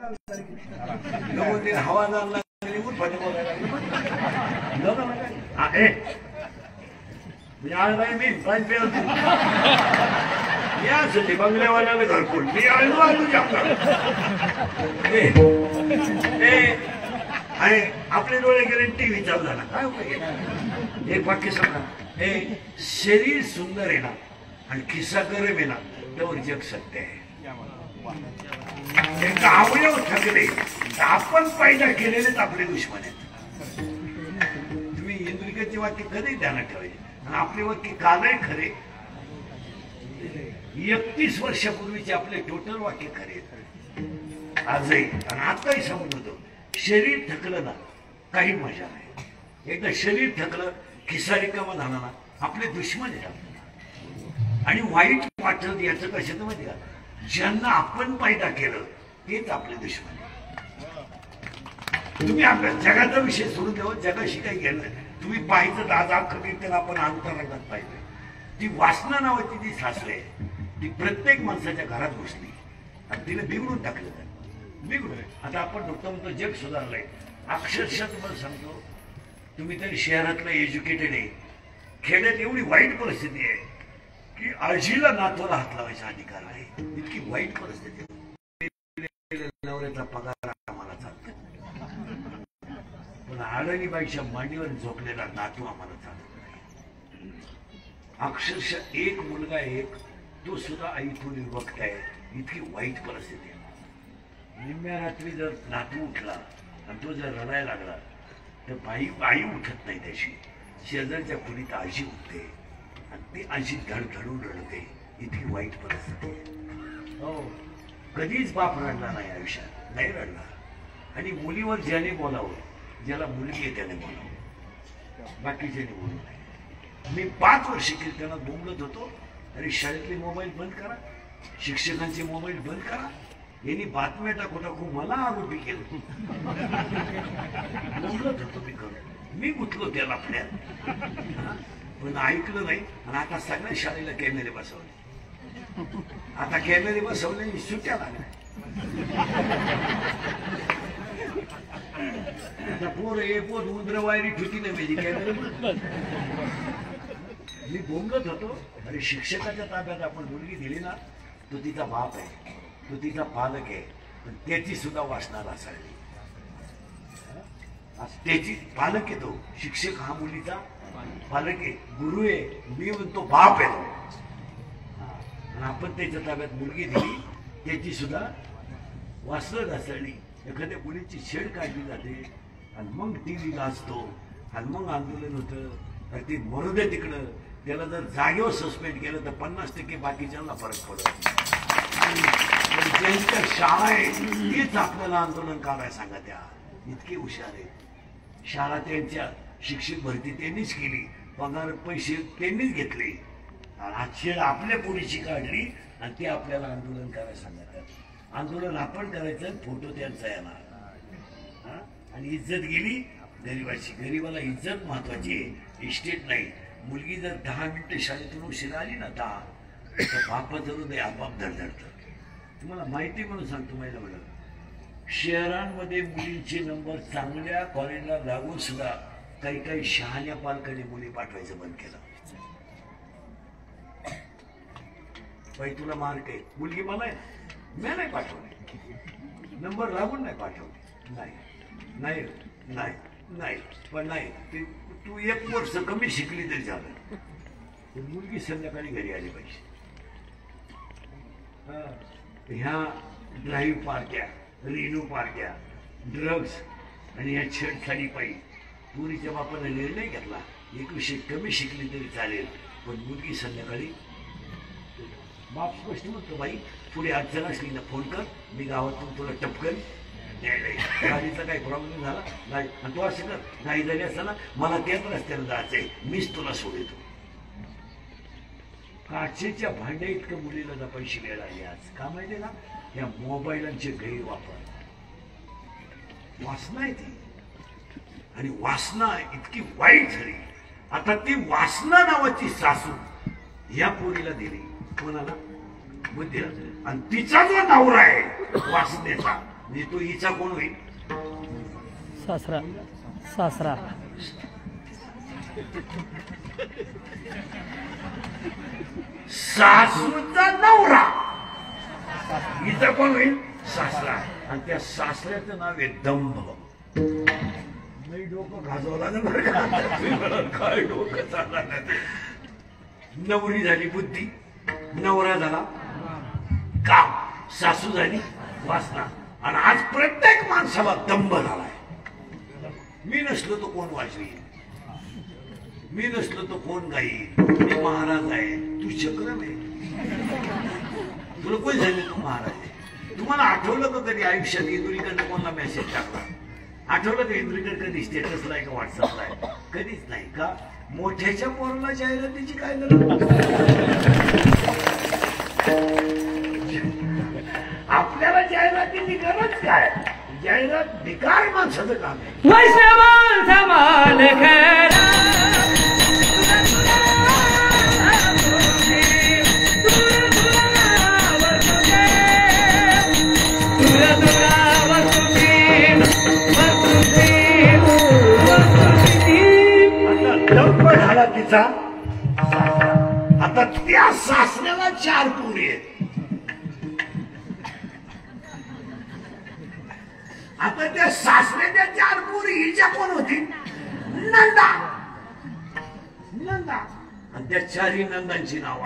हवा जायला लागली उठपाटी बोलायला मी यासाठी बंगल्यावाल्याला घरकुल मी आलो आणि आपले डोळे गेले टीव्ही चालू झाला काय उपयोग एक वाक्य सांगा हे शरीर सुंदर आहे ना आणि खिस्सा गरम आहे ना त्यावर जग सत्य आहे एक अवयव थकले आपण पैदा केलेलेच आपले दुश्मन आहेत तुम्ही इंद्रिकाचे वाक्य कधी ध्यानात ठेवायचे आणि आपले वाक्य कालही खरे 31 वर्षापूर्वीचे आपले टोटल वाक्य खरे आजही आणि आताही समजतो शरीर थकलं ना काही मजा नाही एकदा शरीर थकलं खिस्सा रिकामा झाला ना आपले दुश्मन आहेत आणि वाईट वाटत याचं कशाचं माहिती का ज्यांना आपण पैदा केलं तेच आपले दुश्मन तुम्ही आपल्या जगाचा विषय सोडून द्यावा जगाशी काही घेणं तुम्ही पाहिजे दादा खरीद आपण अंतरंगात पाहिजे ती वासना नावाची जी सासू आहे ती प्रत्येक माणसाच्या घरात घुसली आणि तिने बिघडून टाकलं बिघडून आता आपण म्हणतो जग सुधारलंय अक्षरशः तुम्हाला सांगतो तुम्ही तरी शहरातलं एज्युकेटेड आहे खेड्यात एवढी वाईट परिस्थिती आहे की आजीला नातवाला हात लावायचा अधिकार आहे इतकी वाईट परिस्थिती नवऱ्याचा पगार आम्हाला चालतो पण आडणीबाईच्या मांडीवर झोपलेला नातू आम्हाला चालत नाही अक्षरशः एक मुलगा एक तो सुद्धा आईतून विभक्त आहे इतकी वाईट परिस्थिती आहे निम्म्या रात्री जर नातू उठला आणि तो जर रडायला लागला तर आई उठत नाही त्याची शेजारच्या खोलीत आजी उठते आणि ती आजी धडधडून रडते इतकी वाईट परिस्थिती आहे हो कधीच बाप रडला नाही आयुष्यात नाही रडला आणि मुलीवर ज्याने बोलावं ज्याला मुलगी आहे त्याने बोलावं बाकीच्याने बोलू नये मी 5 वर्ष कीर्तनात बोंबलत होतो अरे शाळेतले मोबाईल बंद करा शिक्षकांचे मोबाईल बंद करा यांनी बातम्या टाकू मला आरोपी केलं बोंबलत होतो मी करून मी गुंतलो त्याला आपल्यात पण ऐकलं नाही आणि आता सगळ्या शाळेला कॅमेरे बसवले आता कॅमेरे बसवले सुट्या लागल्या आता पोर हे पोर उंदर वायरी ठुती नाही पाहिजे कॅमेरे मी बोंबलत होतो अरे शिक्षकाच्या ताब्यात आपण मुलगी दिली ना तो तिचा बाप आहे तो तिचा पालक आहे पण त्याची सुद्धा वासना असावी त्याची पालक आहे तो शिक्षक हा मुलीचा पालक आहे गुरु आहे मी म्हणतो बाप आहे तो आणि आपण त्याच्या ताब्यात मुलगी दिली त्याची सुद्धा वासना घासळली एखाद्या मुलीची छेड काढली जाते आणि मग टीव्ही गाजतो आणि मग आंदोलन होतं आणि ते मरू दे तिकडं त्याला जर जागेवर सस्पेंड केलं तर 50% बाकीच्यांना फरक पडत त्यांच्या शाळा आहे तीच आपल्याला आंदोलन करायला सांगा त्या इतके हुशार आहेत शाळा त्यांच्या शिक्षक भरती त्यांनीच केली पगार पैसे त्यांनीच घेतले आज छेड आपल्या पोरीची काढली आणि ते आपल्याला आंदोलन करायला सांगतात आंदोलन आपण करायचं फोटो त्यांचा येणार आणि इज्जत गेली गरीबाची गरीबाला इज्जत महत्वाची आहे इस्टेट नाही मुलगी जर 10 मिनिटं शाळेतून उशिरा आली ना 10 तर बापा जरूर ते आपाप धडधडतं तुम्हाला माहिती म्हणून सांगतो महिला म्हणून शहरांमध्ये मुलींचे नंबर चांगल्या कॉलेजला लागून सुद्धा काही शहाण्या पालकांनी मुली पाठवायचं बंद केलं बाई तुला मार्क आहे मुलगी मला मी नाही पाठवली नंबर लागून नाही पाठवली नाही नाही नाही पण नाही तू 1 वर्ष कमी शिकली तरी झालं मुलगी संध्याकाळी घरी आली पाहिजे ह्या ड्राईव्ह पार्ट्या रेणू पार्ट्या ड्रग्स आणि ह्या छेडछाडी पायी मुलीच्या बापाने निर्णय घेतला 1 विषय कमी शिकली तरी चालेल पण मुलगी संध्याकाळी बाप स्पष्ट म्हणतो बाई पुढे अडचण असली ना फोन कर मी गावातून तुला टपकन गाडीचा काही प्रॉब्लेम झाला नाही आणि तू असं कर नाही झाली असताना मला त्याच रस्त्याला जायचंय मीच तुला सोडतो काचेच्या भांड्या इतकं मुलीला जपायची वेळ आली आज का माहिती ना या मोबाईलांचे गैरवापर वासना आहे ती आणि वासना इतकी वाईट झाली आता ती वासना नावाची सासू या पोरीला दिली कोणाला बुद्धीला आणि तिचा जो नवरा आहे वासनेचा म्हणजे तो हिचा कोण होईल? सासरा सासरा सासूचा नवरा हिचा कोण होईल? सासरा. आणि त्या सासऱ्याचं नाव आहे दंभ. नाही डोकं घाजवलं लागेल बरं का? काय डोकं चाललं. नवरी झाली बुद्धी, नवरा झाला काम, सासू झाली वासना. आणि आज प्रत्येक माणसाला दंभ झालाय. मी नसलो तो कोण वाजवी, मी नसलो तो कोण गाईल, मी महाराज आहे, तू चक्रम आहे. तुला कोण सांगितलं तू महाराज आहे? तुम्हाला आठवलं का कधी आयुष्यात इंदुरीकडनं कोणाला मेसेज टाकला? आठवलं का इंदुरीकडे कधी स्टेटसला आहे का व्हॉट्सअपला आहे? कधीच नाही का? मोठ्याच्या पोराला जाहिरातीची काय गरज? आपल्याला जाहिरातीची गरज काय? जाहिरात बेकार माणसाचं काम आहे. वैष्णव धमाल खरा दंभ झाला तिचा. आता त्या सासऱ्याला 4 पोरी आहेत. आता त्या सासऱ्याच्या 4 पोरी हिच्या कोण होती? नंदा. नंदा. आणि त्या 4ही नंदांची नाव